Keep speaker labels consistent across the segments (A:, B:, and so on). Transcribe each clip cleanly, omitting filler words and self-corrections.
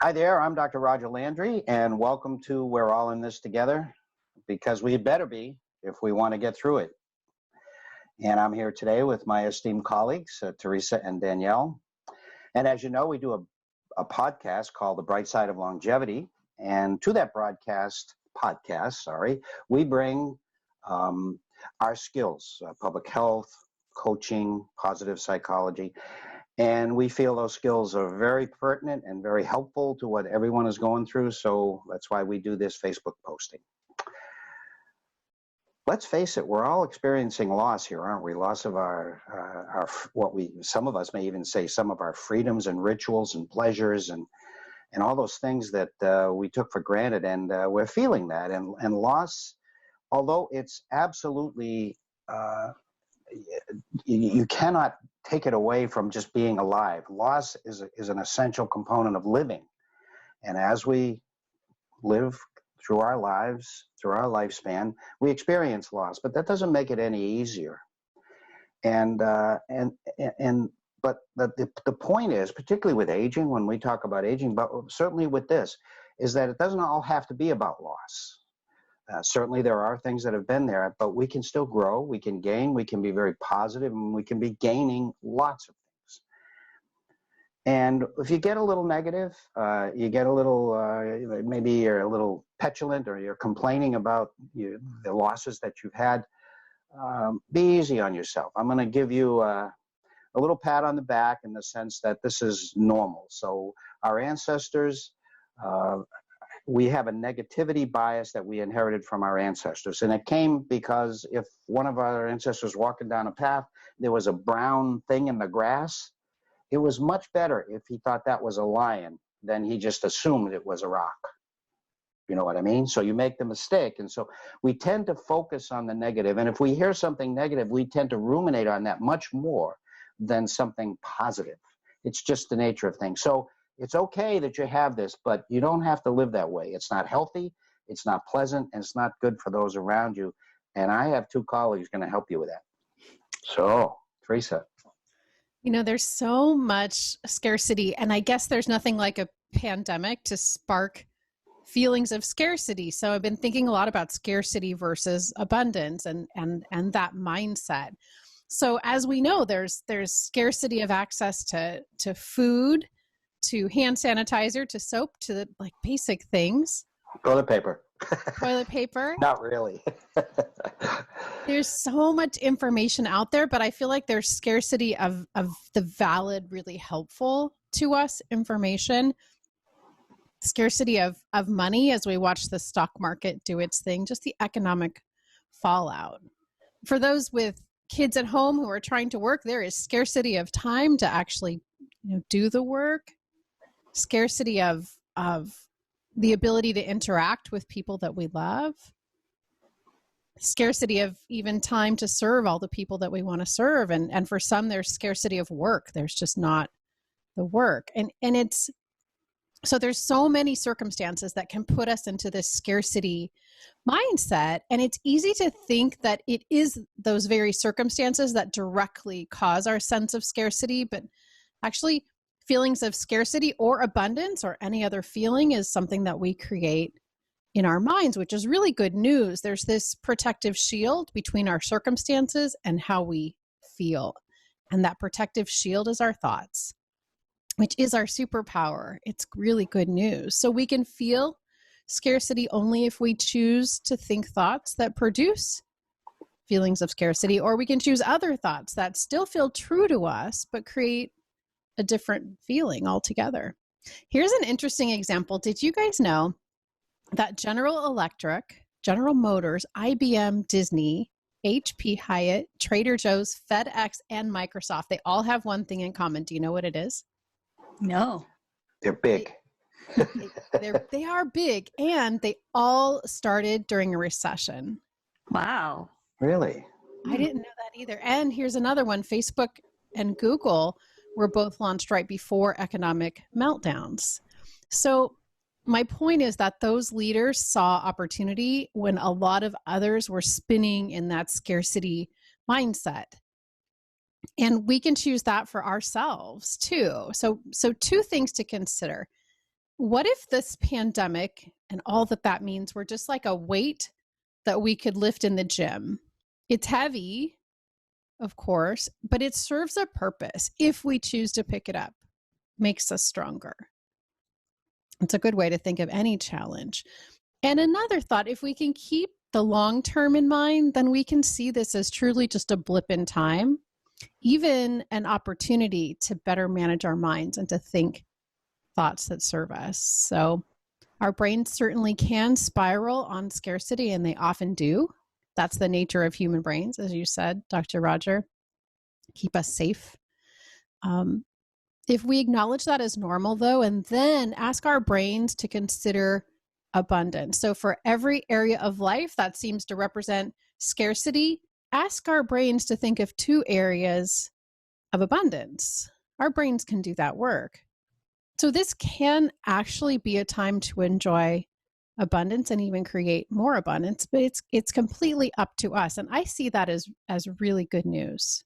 A: Hi there, I'm Dr. Roger Landry, and welcome to We're All in This Together, because we better be if we want to get through it. And I'm here today with my esteemed colleagues, Teresa and Danielle. And as you know, we do a podcast called The Bright Side of Longevity. And to that podcast, we bring our skills, public health, coaching, positive psychology. And we feel those skills are very pertinent and very helpful to what everyone is going through. So that's why we do this Facebook posting. Let's face it, we're all experiencing loss here, aren't we? Loss of some of us may even say some of our freedoms and rituals and pleasures and all those things that we took for granted. And we're feeling that. And loss, although it's absolutely, you cannot take it away from just being alive. Loss is an essential component of living. And as we live through our lives, through our lifespan, we experience loss, but that doesn't make it any easier. But the point is, particularly with aging, when we talk about aging, but certainly with this, is that it doesn't all have to be about loss. Certainly there are things that have been there, but we can still grow, we can gain, we can be very positive, and we can be gaining lots of things. And if you get a little negative, you get a little, maybe you're a little petulant or you're complaining about the losses that you've had, be easy on yourself. I'm going to give you a little pat on the back in the sense that this is normal. So our ancestors, we have a negativity bias that we inherited from our ancestors. And it came because if one of our ancestors walking down a path, there was a brown thing in the grass, it was much better if he thought that was a lion than he just assumed it was a rock. You know what I mean? So you make the mistake. And so we tend to focus on the negative. And if we hear something negative, we tend to ruminate on that much more than something positive. It's just the nature of things. So it's okay that you have this, but you don't have to live that way. It's not healthy, it's not pleasant, and it's not good for those around you. And I have two colleagues going to help you with that. So, Teresa.
B: You know, there's so much scarcity, and I guess there's nothing like a pandemic to spark feelings of scarcity. So I've been thinking a lot about scarcity versus abundance and that mindset. So as we know, there's scarcity of access to food, to hand sanitizer, to soap, to the, like, basic things.
A: Toilet paper.
B: Toilet paper.
A: Not really.
B: There's so much information out there, but I feel like there's scarcity of the valid, really helpful to us information. Scarcity of money as we watch the stock market do its thing, just the economic fallout. For those with kids at home who are trying to work, there is scarcity of time to actually, do the work. Scarcity of the ability to interact with people that we love. Scarcity of even time to serve all the people that we want to serve. And for some, there's scarcity of work. There's just not the work. And it's, so there's so many circumstances that can put us into this scarcity mindset. And it's easy to think that it is those very circumstances that directly cause our sense of scarcity, but actually feelings of scarcity or abundance or any other feeling is something that we create in our minds, which is really good news. There's this protective shield between our circumstances and how we feel. And that protective shield is our thoughts, which is our superpower. It's really good news. So we can feel scarcity only if we choose to think thoughts that produce feelings of scarcity, or we can choose other thoughts that still feel true to us, but create a different feeling altogether. Here's an interesting example. Did you guys know that General Electric, General Motors, IBM, Disney, HP, Hyatt, Trader Joe's, FedEx, and Microsoft, they all have one thing in common. Do you know what it is?
C: No.
A: They're big.
B: They are big, and they all started during a recession.
C: Wow.
A: Really?
B: I didn't know that either. And here's another one. Facebook and Google were both launched right before economic meltdowns. So my point is that those leaders saw opportunity when a lot of others were spinning in that scarcity mindset. And we can choose that for ourselves too. So two things to consider. what if this pandemic and all that that means were just like a weight that we could lift in the gym? It's heavy, of course, but it serves a purpose if we choose to pick it up. Makes us stronger. It's a good way to think of any challenge. And another thought, if we can keep the long term in mind, then we can see this as truly just a blip in time, even an opportunity to better manage our minds and to think thoughts that serve us. So our brains certainly can spiral on scarcity, and they often do. That's the nature of human brains, as you said, Dr. Roger. Keep us safe. If we acknowledge that as normal, though, and then ask our brains to consider abundance. So for every area of life that seems to represent scarcity, ask our brains to think of 2 areas of abundance. Our brains can do that work. So this can actually be a time to enjoy abundance and even create more abundance, but it's completely up to us. And I see that as really good news.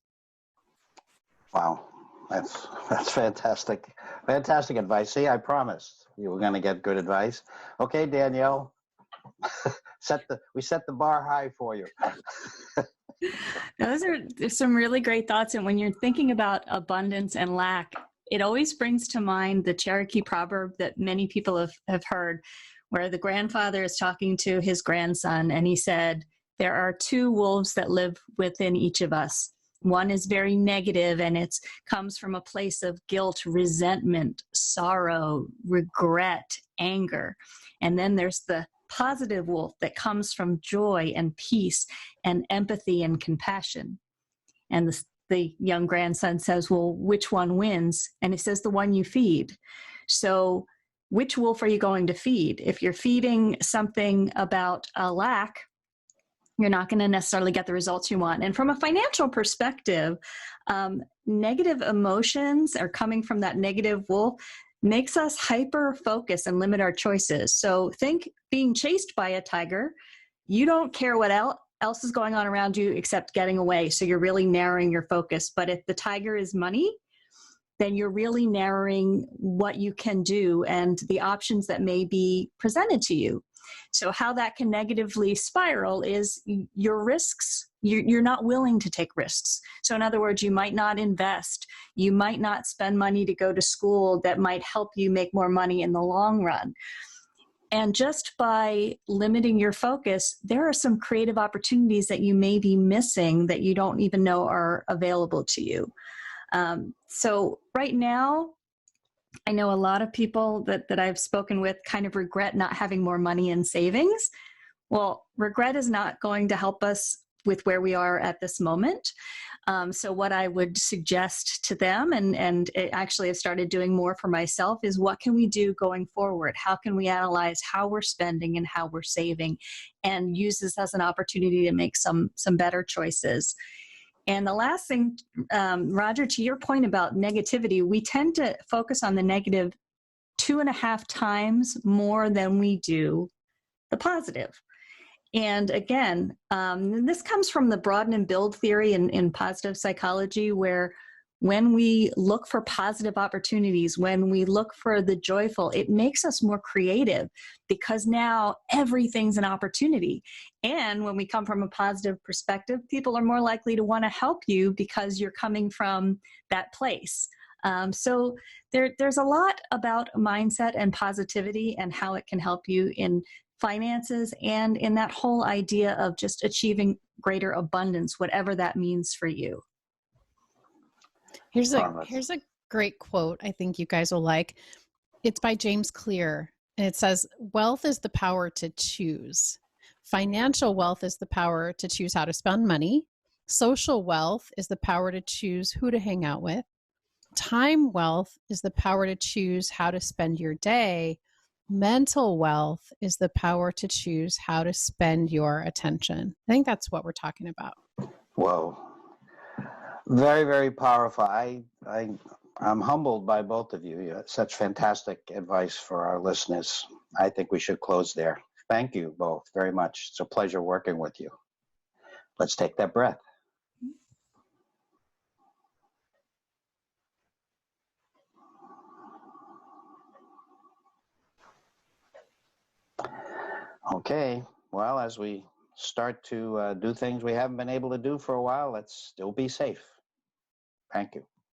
A: Wow, that's fantastic. Fantastic advice. See, I promised you were going to get good advice. Okay, Danielle, we set the bar high for you.
C: Those are some really great thoughts. And when you're thinking about abundance and lack, it always brings to mind the Cherokee proverb that many people have heard, where the grandfather is talking to his grandson, and he said, there are 2 wolves that live within each of us. One is very negative, and it comes from a place of guilt, resentment, sorrow, regret, anger. And then there's the positive wolf that comes from joy and peace and empathy and compassion. And the young grandson says, well, which one wins? And he says, the one you feed. So which wolf are you going to feed? If you're feeding something about a lack, you're not going to necessarily get the results you want. And from a financial perspective, negative emotions are coming from that negative wolf makes us hyper-focus and limit our choices. So think being chased by a tiger, you don't care what else is going on around you except getting away. So you're really narrowing your focus. But if the tiger is money, then you're really narrowing what you can do and the options that may be presented to you. So how that can negatively spiral is your risks. You're not willing to take risks. So in other words, you might not invest. You might not spend money to go to school that might help you make more money in the long run. And just by limiting your focus, there are some creative opportunities that you may be missing that you don't even know are available to you. So right now, I know a lot of people that I've spoken with kind of regret not having more money in savings. Well, regret is not going to help us with where we are at this moment. So what I would suggest to them, and actually I've started doing more for myself, is what can we do going forward? How can we analyze how we're spending and how we're saving and use this as an opportunity to make some better choices? And the last thing, Roger, to your point about negativity, we tend to focus on the negative 2.5 times more than we do the positive. And again, this comes from the broaden and build theory in positive psychology, where when we look for positive opportunities, when we look for the joyful, it makes us more creative because now everything's an opportunity. And when we come from a positive perspective, people are more likely to want to help you because you're coming from that place. So there's a lot about mindset and positivity and how it can help you in finances and in that whole idea of just achieving greater abundance, whatever that means for you.
B: Here's a great quote I think you guys will like. It's by James Clear, and it says, wealth is the power to choose. Financial wealth is the power to choose how to spend money. Social wealth is the power to choose who to hang out with. Time wealth is the power to choose how to spend your day. Mental wealth is the power to choose how to spend your attention. I think that's what we're talking about.
A: Whoa. Very, very powerful. I'm humbled by both of you. You have such fantastic advice for our listeners. I think we should close there. Thank you both very much. It's a pleasure working with you. Let's take that breath. Okay. Well, as we start to do things we haven't been able to do for a while, let's still be safe. Thank you.